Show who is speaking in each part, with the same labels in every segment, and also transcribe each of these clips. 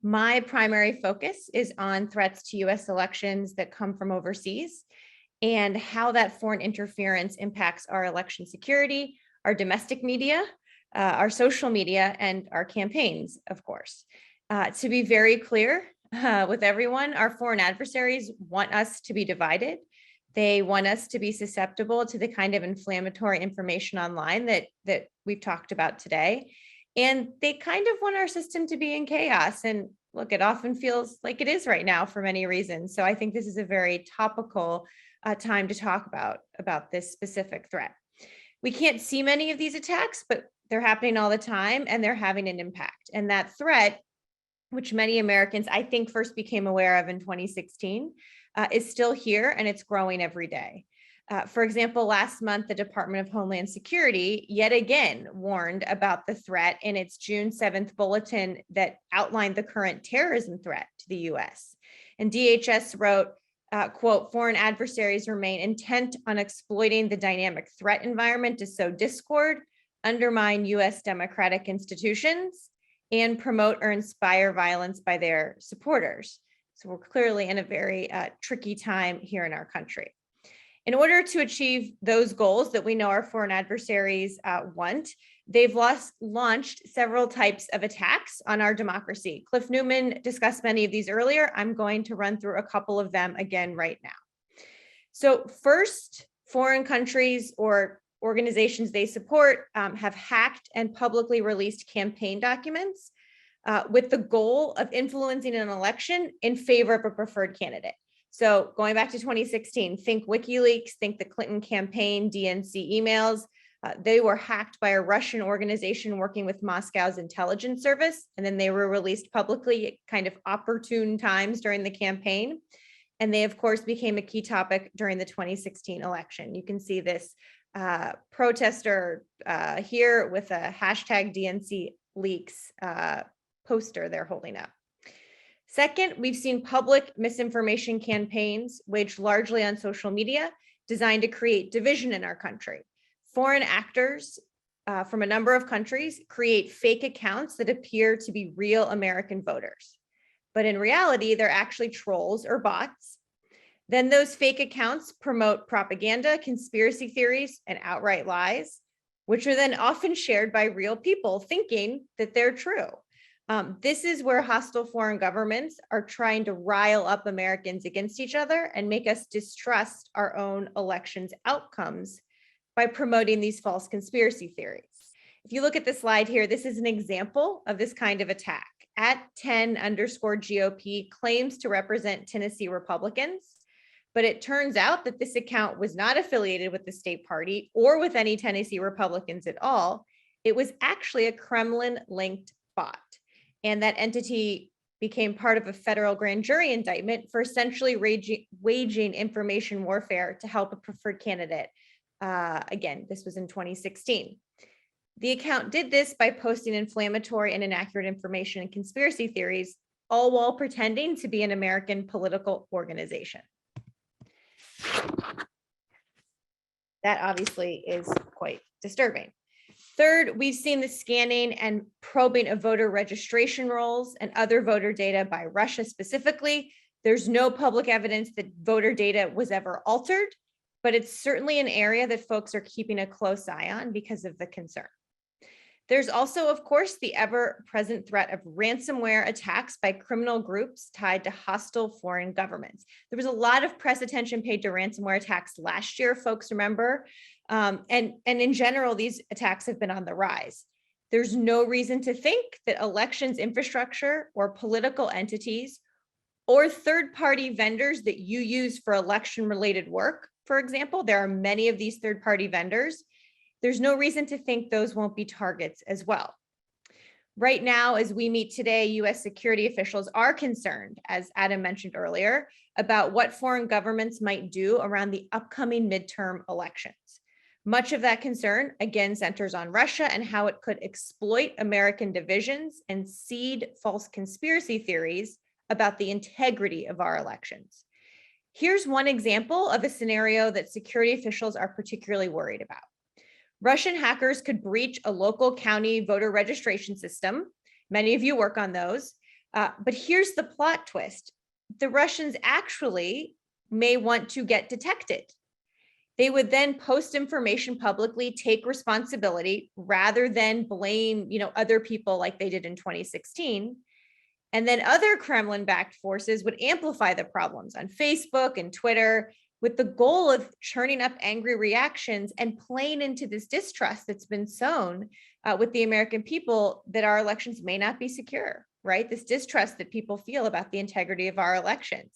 Speaker 1: My primary focus is on threats to US elections that come from overseas and how that foreign interference impacts our election security, our domestic media, our social media, and our campaigns, of course. To be very clear with everyone, our foreign adversaries want us to be divided. They want us to be susceptible to the kind of inflammatory information online that we've talked about today. And they kind of want our system to be in chaos. And look, it often feels like it is right now for many reasons. So I think this is a very topical time to talk about this specific threat. We can't see many of these attacks, but they're happening all the time and they're having an impact. And that threat, which many Americans, I think, first became aware of in 2016, is still here and it's growing every day. For example, last month, the Department of Homeland Security yet again warned about the threat in its June 7th bulletin that outlined the current terrorism threat to the US. And DHS wrote, quote, foreign adversaries remain intent on exploiting the dynamic threat environment to sow discord, undermine US democratic institutions, and promote or inspire violence by their supporters. So we're clearly in a very tricky time here in our country. In order to achieve those goals that we know our foreign adversaries want, they've launched several types of attacks on our democracy. Cliff Newman discussed many of these earlier. I'm going to run through a couple of them again right now. So first, foreign countries or organizations they support have hacked and publicly released campaign documents with the goal of influencing an election in favor of a preferred candidate. So going back to 2016, think WikiLeaks, think the Clinton campaign, DNC emails. They were hacked by a Russian organization working with Moscow's intelligence service, and then they were released publicly at kind of opportune times during the campaign. And they, of course, became a key topic during the 2016 election. You can see this protester here with a hashtag DNC leaks poster they're holding up. Second, we've seen public misinformation campaigns waged largely on social media designed to create division in our country. Foreign actors from a number of countries create fake accounts that appear to be real American voters. But in reality, they're actually trolls or bots. Then those fake accounts promote propaganda, conspiracy theories, and outright lies, which are then often shared by real people thinking that they're true. This is where hostile foreign governments are trying to rile up Americans against each other and make us distrust our own elections outcomes by promoting these false conspiracy theories. If you look at the slide here, this is an example of this kind of attack. @10_GOP claims to represent Tennessee Republicans, but it turns out that this account was not affiliated with the state party or with any Tennessee Republicans at all. It was actually a Kremlin-linked bot. And that entity became part of a federal grand jury indictment for essentially waging information warfare to help a preferred candidate. Again, this was in 2016. The account did this by posting inflammatory and inaccurate information and conspiracy theories, all while pretending to be an American political organization. That obviously is quite disturbing. Third, we've seen the scanning and probing of voter registration rolls and other voter data by Russia specifically. There's no public evidence that voter data was ever altered, but it's certainly an area that folks are keeping a close eye on because of the concern. There's also, of course, the ever-present threat of ransomware attacks by criminal groups tied to hostile foreign governments. There was a lot of press attention paid to ransomware attacks last year, folks remember, and in general, these attacks have been on the rise. There's no reason to think that elections infrastructure or political entities or third-party vendors that you use for election-related work, for example, there are many of these third-party vendors. There's no reason to think those won't be targets as well. Right now, as we meet today, US security officials are concerned, as Adam mentioned earlier, about what foreign governments might do around the upcoming midterm elections. Much of that concern, again, centers on Russia and how it could exploit American divisions and seed false conspiracy theories about the integrity of our elections. Here's one example of a scenario that security officials are particularly worried about. Russian hackers could breach a local county voter registration system. Many of you work on those. But here's the plot twist. The Russians actually may want to get detected. They would then post information publicly, take responsibility rather than blame, other people like they did in 2016. And then other Kremlin-backed forces would amplify the problems on Facebook and Twitter with the goal of churning up angry reactions and playing into this distrust that's been sown with the American people that our elections may not be secure, right? This distrust that people feel about the integrity of our elections.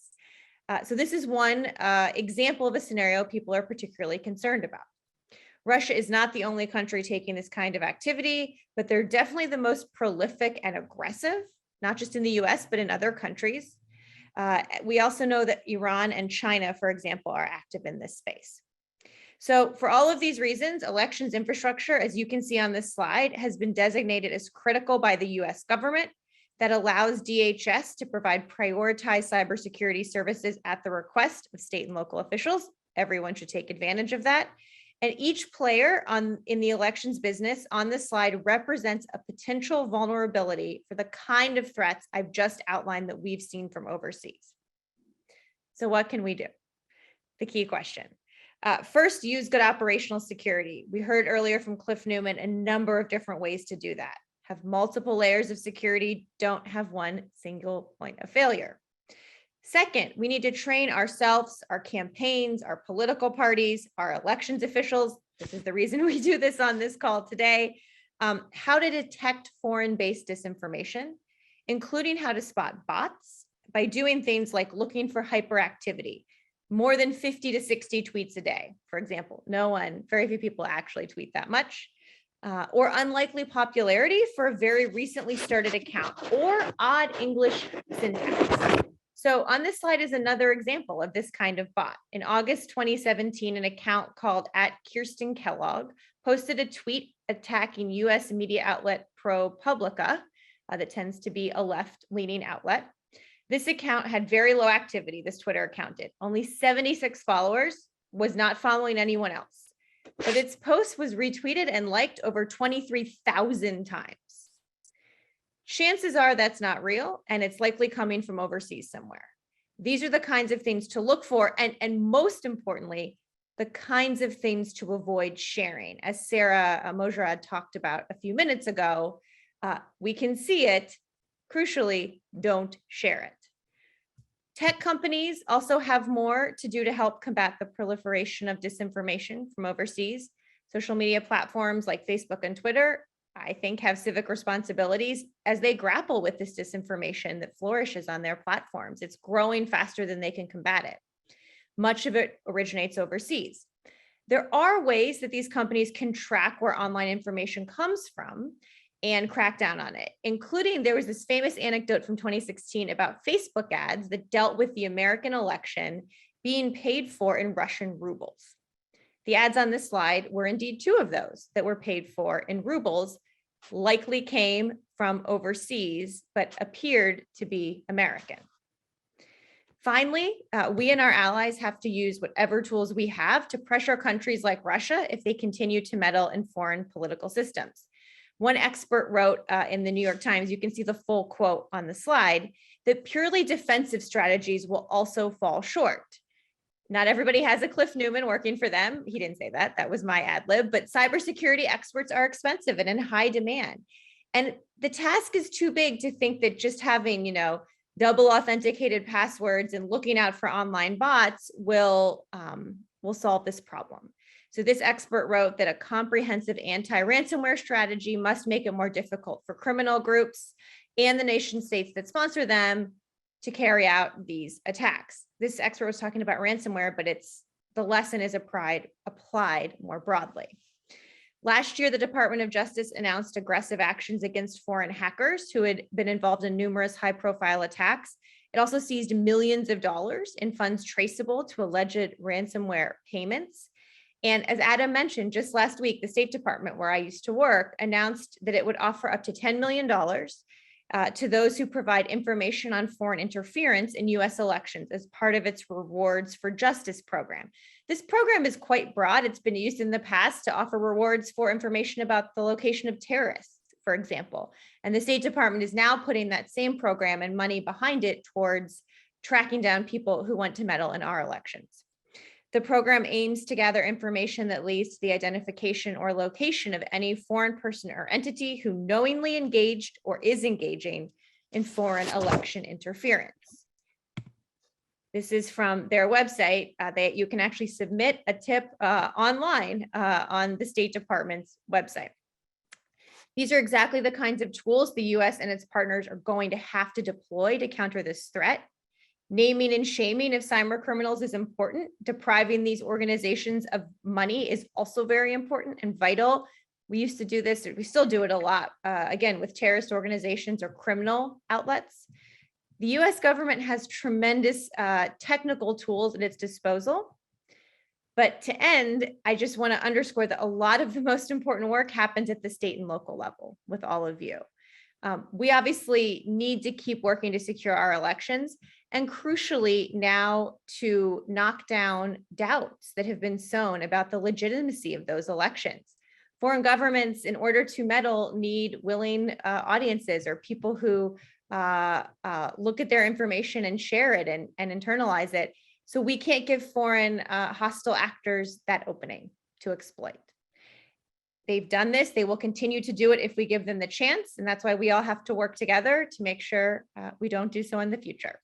Speaker 1: So this is one example of a scenario people are particularly concerned about. Russia is not the only country taking this kind of activity, but they're definitely the most prolific and aggressive, not just in the US, but in other countries. We also know that Iran and China, for example, are active in this space. So for all of these reasons, elections infrastructure, as you can see on this slide, has been designated as critical by the US government that allows DHS to provide prioritized cybersecurity services at the request of state and local officials. Everyone should take advantage of that. And each player in the elections business on this slide represents a potential vulnerability for the kind of threats I've just outlined that we've seen from overseas. So what can we do? The key question. First, use good operational security. We heard earlier from Cliff Newman a number of different ways to do that. Have multiple layers of security, don't have one single point of failure. Second, we need to train ourselves, our campaigns, our political parties, our elections officials. This is the reason we do this on this call today. How to detect foreign-based disinformation, including how to spot bots by doing things like looking for hyperactivity, more than 50 to 60 tweets a day, for example. Very few people actually tweet that much. Or unlikely popularity for a very recently started account, or odd English syntax. So on this slide is another example of this kind of bot. In August 2017, an account called @KirstenKellogg posted a tweet attacking US media outlet ProPublica, that tends to be a left-leaning outlet. This account had very low activity, this Twitter account did. Only 76 followers, was not following anyone else. But its post was retweeted and liked over 23,000 times. Chances are that's not real, and it's likely coming from overseas somewhere. These are the kinds of things to look for, and most importantly, the kinds of things to avoid sharing. As Sarah Mojarrad talked about a few minutes ago, we can see it. Crucially, don't share it. Tech companies also have more to do to help combat the proliferation of disinformation from overseas. Social media platforms like Facebook and Twitter, I think, have civic responsibilities as they grapple with this disinformation that flourishes on their platforms. It's growing faster than they can combat it. Much of it originates overseas. There are ways that these companies can track where online information comes from and crack down on it, including there was this famous anecdote from 2016 about Facebook ads that dealt with the American election being paid for in Russian rubles. The ads on this slide were indeed two of those that were paid for in rubles, likely came from overseas, but appeared to be American. Finally, we and our allies have to use whatever tools we have to pressure countries like Russia if they continue to meddle in foreign political systems. One expert wrote in the New York Times, you can see the full quote on the slide, that purely defensive strategies will also fall short. Not everybody has a Cliff Newman working for them. He didn't say that. That was my ad lib. But cybersecurity experts are expensive and in high demand. And the task is too big to think that just having, double authenticated passwords and looking out for online bots will solve this problem. So this expert wrote that a comprehensive anti-ransomware strategy must make it more difficult for criminal groups and the nation states that sponsor them to carry out these attacks. This expert was talking about ransomware, but the lesson is applied more broadly. Last year, the Department of Justice announced aggressive actions against foreign hackers who had been involved in numerous high-profile attacks. It also seized millions of dollars in funds traceable to alleged ransomware payments. And as Adam mentioned, just last week, the State Department, where I used to work, announced that it would offer up to $10 million to those who provide information on foreign interference in US elections as part of its Rewards for Justice program. This program is quite broad. It's been used in the past to offer rewards for information about the location of terrorists, for example. And the State Department is now putting that same program and money behind it towards tracking down people who want to meddle in our elections. The program aims to gather information that leads to the identification or location of any foreign person or entity who knowingly engaged or is engaging in foreign election interference. This is from their website. You can actually submit a tip online on the State Department's website. These are exactly the kinds of tools the US and its partners are going to have to deploy to counter this threat. Naming and shaming of cyber criminals is important. Depriving these organizations of money is also very important and vital. We used to do this, we still do it a lot, again, with terrorist organizations or criminal outlets. The US government has tremendous technical tools at its disposal. But to end, I just want to underscore that a lot of the most important work happens at the state and local level with all of you. We obviously need to keep working to secure our elections, and crucially now to knock down doubts that have been sown about the legitimacy of those elections. Foreign governments, in order to meddle, need willing audiences or people who look at their information and share it and internalize it. So we can't give foreign hostile actors that opening to exploit. They've done this. They will continue to do it if we give them the chance. And that's why we all have to work together to make sure we don't do so in the future.